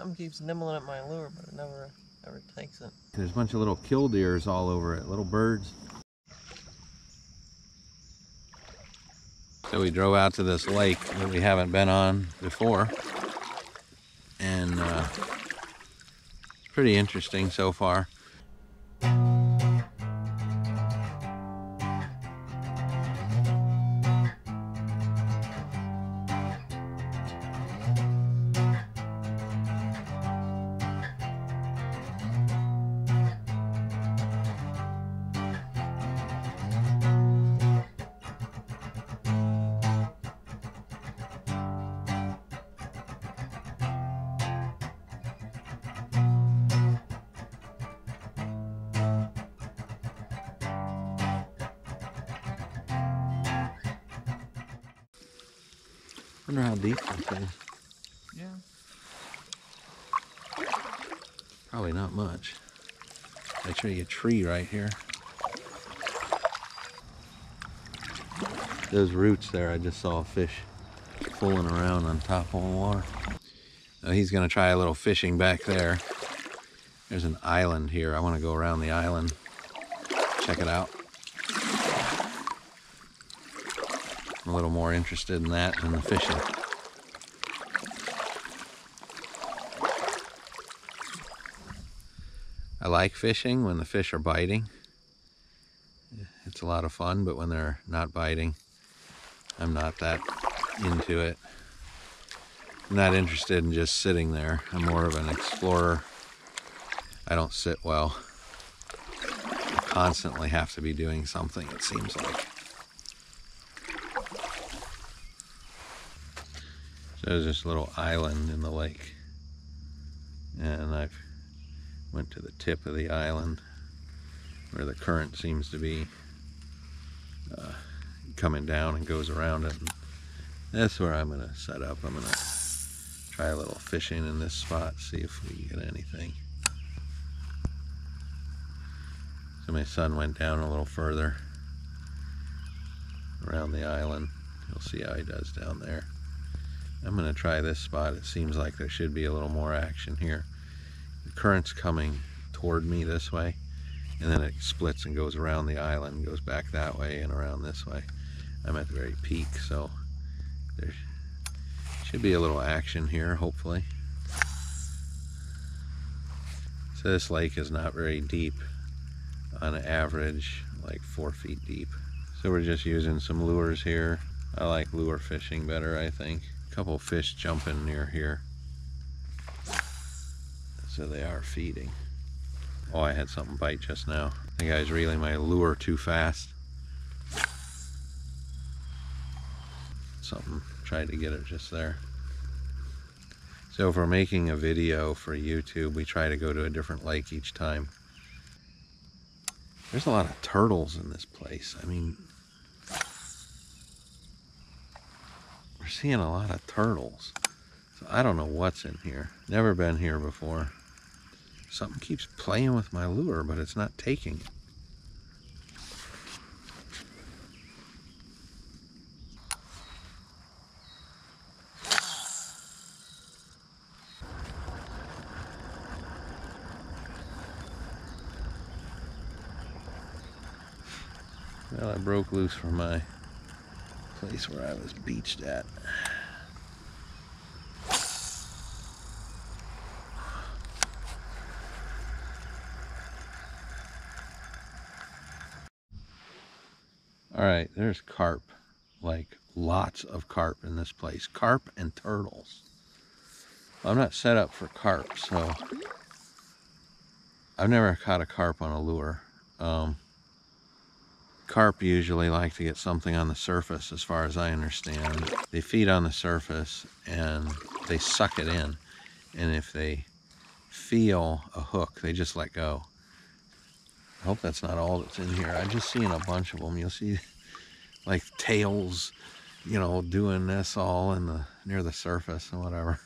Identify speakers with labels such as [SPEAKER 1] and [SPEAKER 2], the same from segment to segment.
[SPEAKER 1] Something keeps nibbling at my lure, but it never takes it.
[SPEAKER 2] There's a bunch of little killdeers all over it, little birds. So we drove out to this lake that we haven't been on before, and it's pretty interesting so far. I wonder how deep this is.
[SPEAKER 1] Yeah.
[SPEAKER 2] Probably not much. I show you a tree right here. Those roots there, I just saw a fish fooling around on top of the water. Now he's gonna try a little fishing back there. There's an island here. I want to go around the island, check it out. I'm a little more interested in that than the fishing. I like fishing when the fish are biting. It's a lot of fun, but when they're not biting, I'm not that into it. I'm not interested in just sitting there. I'm more of an explorer. I don't sit well. I constantly have to be doing something, it seems like. So there's this little island in the lake, and I've went to the tip of the island where the current seems to be coming down and goes around it. And that's where I'm gonna set up. I'm gonna try a little fishing in this spot, see if we can get anything. So my son went down a little further around the island. We'll see how he does down there. I'm gonna try this spot. It seems like there should be a little more action here. The current's coming toward me this way, and then it splits and goes around the island and goes back that way and around this way. I'm at the very peak, so there should be a little action here, hopefully. So this lake is not very deep, on average like 4 feet deep. So we're just using some lures here. I like lure fishing better, I think. A couple fish jumping near here. So they are feeding. Oh, I had something bite just now. I think I was reeling my lure too fast. Something tried to get it just there. So if we're making a video for YouTube, we try to go to a different lake each time. There's a lot of turtles in this place. I mean, we're seeing a lot of turtles. So I don't know what's in here. Never been here before. Something keeps playing with my lure, but it's not taking it. Well, I broke loose from my place where I was beached at. All right, there's carp, like lots of carp in this place. Carp and turtles. I'm not set up for carp, so I've never caught a carp on a lure. Carp usually like to get something on the surface, as far as I understand. They feed on the surface and they suck it in. And if they feel a hook, they just let go. I hope that's not all that's in here. I'm just seeing a bunch of them. You'll see like tails, you know, doing this all in the near the surface and whatever.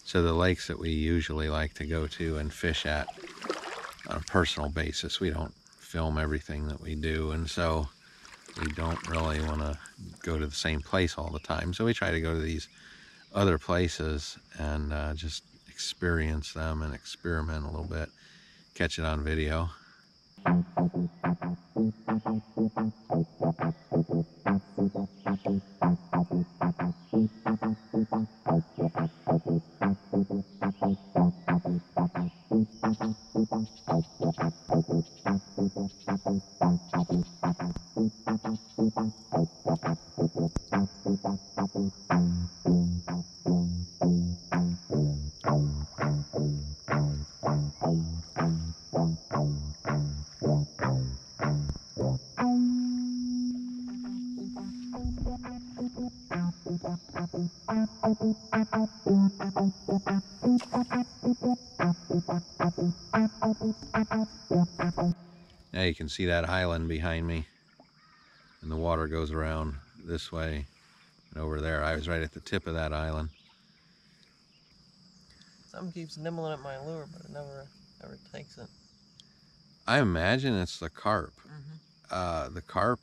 [SPEAKER 2] So the lakes that we usually like to go to and fish at on a personal basis, we don't film everything that we do, and so we don't really want to go to the same place all the time. So we try to go to these other places and just experience them and experiment a little bit, catch it on video. Now you can see that island behind me, and the water goes around this way and over there. I was right at the tip of that island.
[SPEAKER 1] Something keeps nibbling at my lure, but it never takes it.
[SPEAKER 2] I imagine it's the carp. The carp,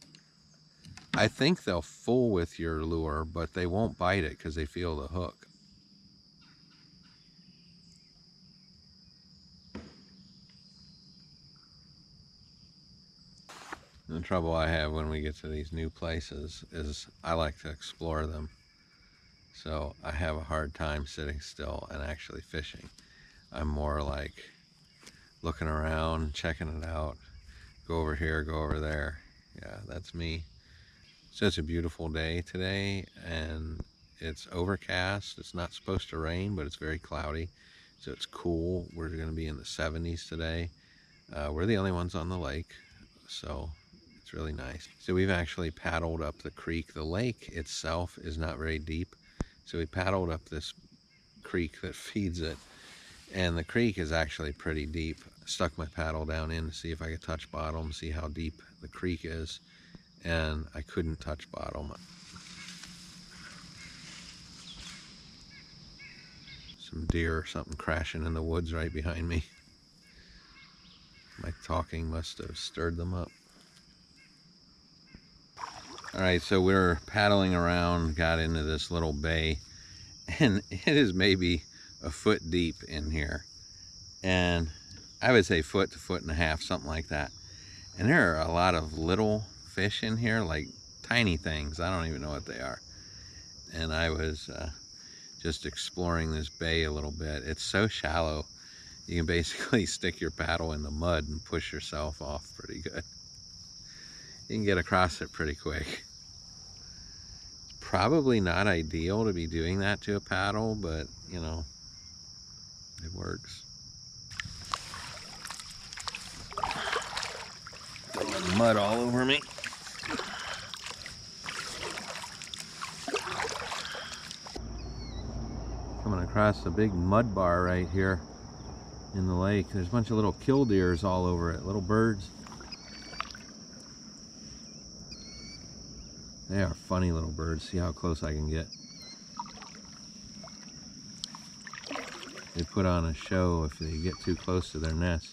[SPEAKER 2] I think they'll fool with your lure, but they won't bite it because they feel the hook. The trouble I have when we get to these new places is I like to explore them. So I have a hard time sitting still and actually fishing. I'm more like looking around, checking it out, go over here, go over there. Yeah, that's me. So it's a beautiful day today, and it's overcast. It's not supposed to rain, but it's very cloudy. So it's cool. We're going to be in the 70s today. We're the only ones on the lake, so it's really nice. So we've actually paddled up the creek. The lake itself is not very deep. So we paddled up this creek that feeds it, and the creek is actually pretty deep. Stuck my paddle down in to see if I could touch bottom, see how deep the creek is, and I couldn't touch bottom. Some deer or something crashing in the woods right behind me. My talking must have stirred them up. Alright, so we're paddling around, got into this little bay, and it is maybe a foot deep in here. And I would say foot to foot and a half, something like that. And there are a lot of little fish in here, like tiny things. I don't even know what they are. And I was just exploring this bay a little bit. It's so shallow, you can basically stick your paddle in the mud and push yourself off pretty good. You can get across it pretty quick. Probably not ideal to be doing that to a paddle, but you know, it works. Throwing mud all over me. Coming across a big mud bar right here in the lake. There's a bunch of little killdeers all over it, little birds. They are funny little birds. See how close I can get. They put on a show if they get too close to their nest.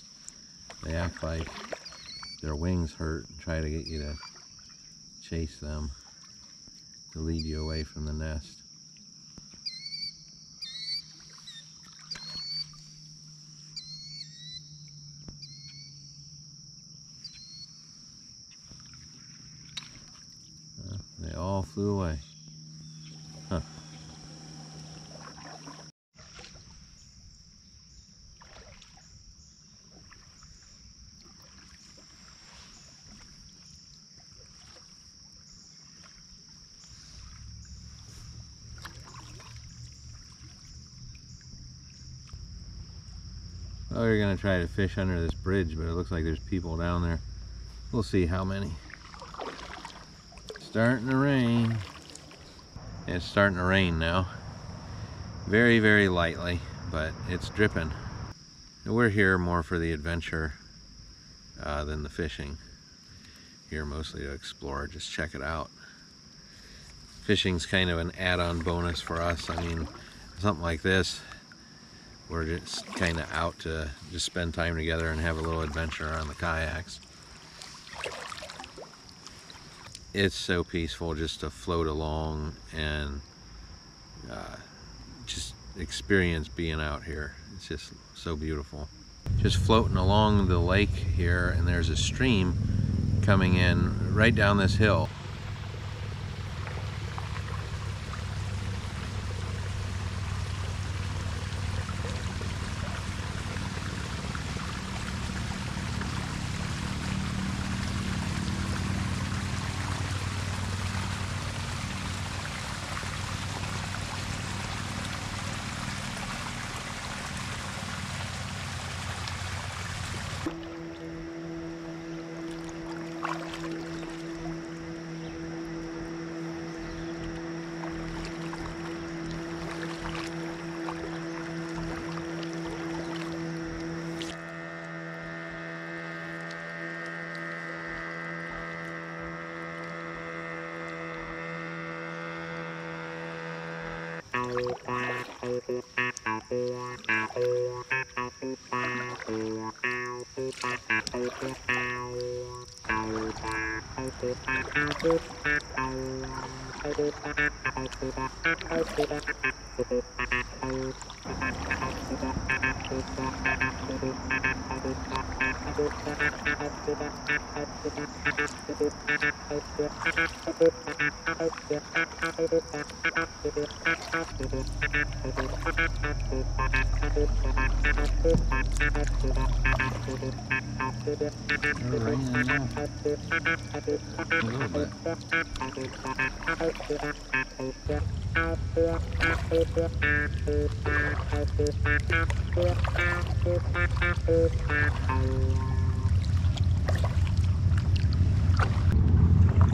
[SPEAKER 2] They act like their wings hurt and try to get you to chase them to lead you away from the nest. They all flew away. Huh. Well, we're gonna try to fish under this bridge, but it looks like there's people down there. We'll see how many. Starting to rain. It's starting to rain now. Very, very lightly, but it's dripping. And we're here more for the adventure than the fishing. Here mostly to explore, just check it out. Fishing's kind of an add-on bonus for us. I mean, something like this, we're just kind of out to just spend time together and have a little adventure on the kayaks. It's so peaceful just to float along and just experience being out here. It's just so beautiful. Just floating along the lake here, and there's a stream coming in right down this hill.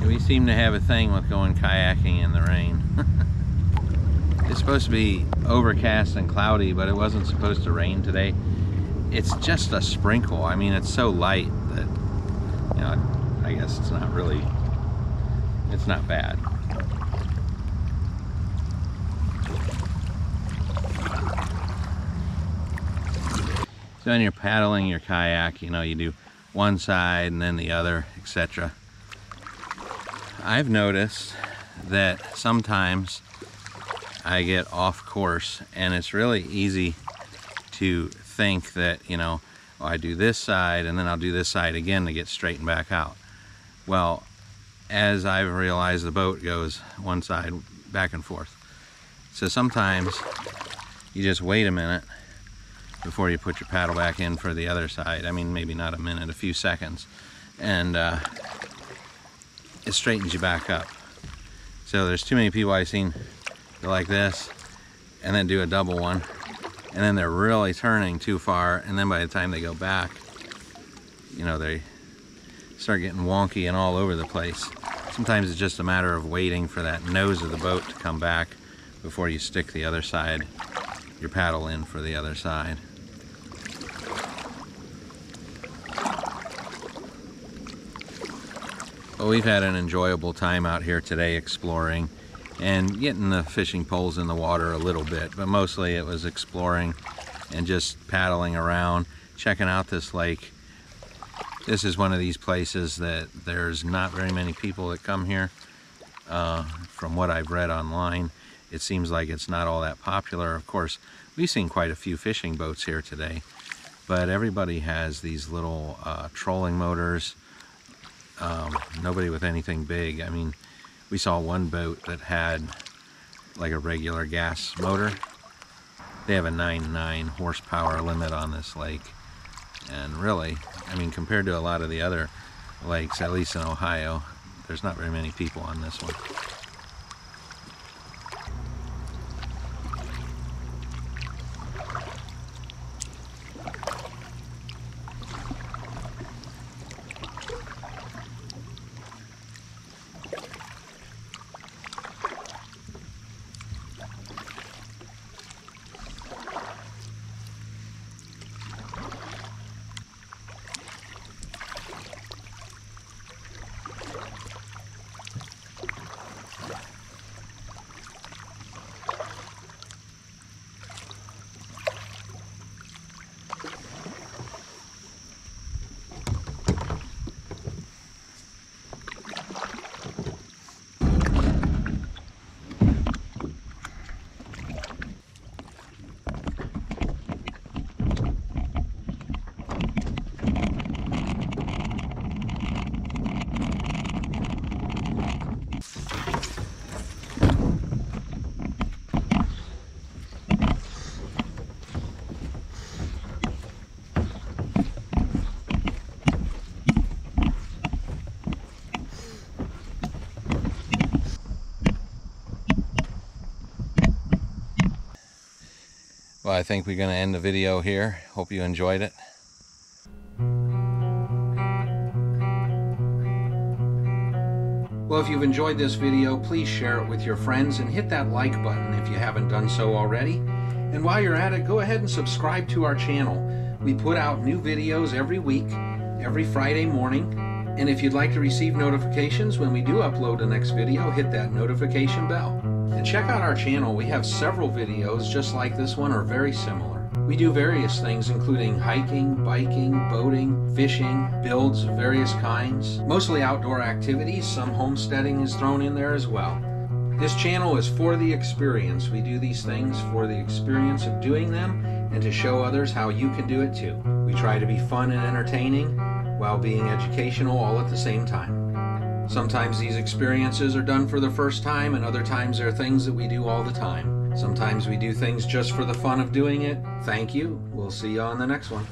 [SPEAKER 2] We seem to have a thing with going kayaking in the rain. It's supposed to be overcast and cloudy, but it wasn't supposed to rain today. It's just a sprinkle. I mean, it's so light that, you know, I guess it's not really, it's not bad. So when you're paddling your kayak, you know, you do one side and then the other, etc. I've noticed that sometimes I get off course, and it's really easy to think that, you know, well, I do this side and then I'll do this side again to get straightened back out. Well, as I've realized, the boat goes one side back and forth. So sometimes you just wait a minute before you put your paddle back in for the other side. I mean, maybe not a minute, a few seconds. And it straightens you back up. So there's too many people I've seen go like this and then do a double one, and then they're really turning too far, and then by the time they go back, you know, they start getting wonky and all over the place. Sometimes it's just a matter of waiting for that nose of the boat to come back before you stick the other side, your paddle in for the other side. Well, we've had an enjoyable time out here today exploring and getting the fishing poles in the water a little bit, but mostly it was exploring and just paddling around, checking out this lake. This is one of these places that there's not very many people that come here. From what I've read online, it seems like it's not all that popular. Of course, we've seen quite a few fishing boats here today, but everybody has these little trolling motors. Nobody with anything big. I mean, we saw one boat that had like a regular gas motor. They have a 9.9 horsepower limit on this lake. And really, I mean, compared to a lot of the other lakes, at least in Ohio, there's not very many people on this one. Well, I think we're going to end the video here. Hope you enjoyed it. Well, if you've enjoyed this video, please share it with your friends and hit that like button if you haven't done so already. And while you're at it, go ahead and subscribe to our channel. We put out new videos every week, every Friday morning. And if you'd like to receive notifications when we do upload the next video, hit that notification bell. And check out our channel. We have several videos just like this one or very similar. We do various things including hiking, biking, boating, fishing, builds of various kinds, mostly outdoor activities. Some homesteading is thrown in there as well. This channel is for the experience. We do these things for the experience of doing them and to show others how you can do it too. We try to be fun and entertaining while being educational all at the same time. Sometimes these experiences are done for the first time, and other times they're things that we do all the time. Sometimes we do things just for the fun of doing it. Thank you. We'll see you on the next one.